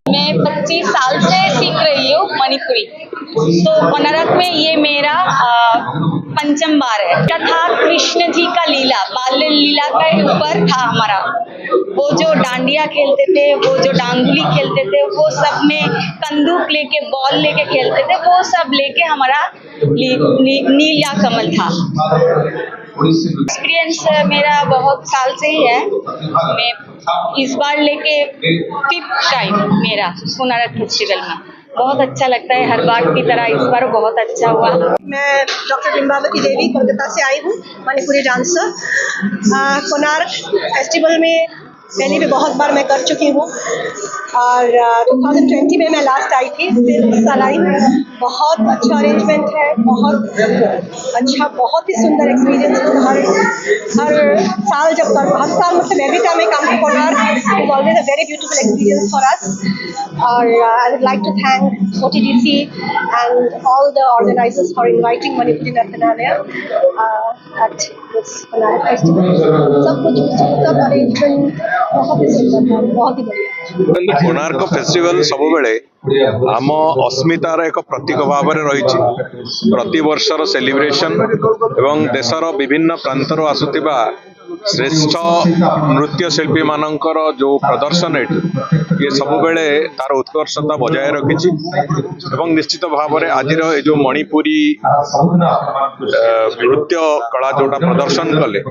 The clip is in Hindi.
मैं 25 साल से सीख रही हूँ मणिपुरी। तो बनारस में ये मेरा पंचम बार है। कथा कृष्ण जी का लीला, बाल लीला के ऊपर था हमारा। वो जो डांडिया खेलते थे, वो जो डांगुली खेलते थे, वो सब में कंदूक लेके बॉल लेके खेलते थे, वो सब लेके हमारा नील या कमल था। एक्सपीरियंस मेरा बहुत साल से ही है। मैं इस बार लेके 5th टाइम मेरा बनारस फेस्टिवल में। बहुत अच्छा लगता है, हर बार की तरह इस बार बहुत अच्छा हुआ। मैं डॉक्टर बिंबावती देवी कोलकाता से आई हूँ, मणिपुरी डांसर। कोणार्क फेस्टिवल में पहले भी बहुत बार मैं कर चुकी हूँ और 2020 में मैं लास्ट आई थी, फिर इस साल आई। बहुत अच्छा अरेंजमेंट है, बहुत अच्छा, बहुत ही सुंदर एक्सपीरियंस। हर साल जब हर साल मतलब every time I come to Konark is always a very beautiful experience for us. और I would like to thank OTDC and all the organizers for inviting Manipuri Nathanalia at this Banana Festival. सब कुछ सब अरेंजमेंट बहुत ही सुंदर था, बहुत ही बढ़िया। कोणार्क फेस्टिवल सब बेले आम अस्मितार एक प्रतीक भाव में रही। प्रति वर्षर सेलिब्रेशन एवं देशर विभिन्न प्रांतर आसुवा श्रेष्ठ नृत्य शिल्पी मानकर जो प्रदर्शन ये सब बेले तार उत्कर्षता बजाय रखी। निश्चित भाव में आज जो मणिपुरी नृत्य कला जोटा प्रदर्शन कले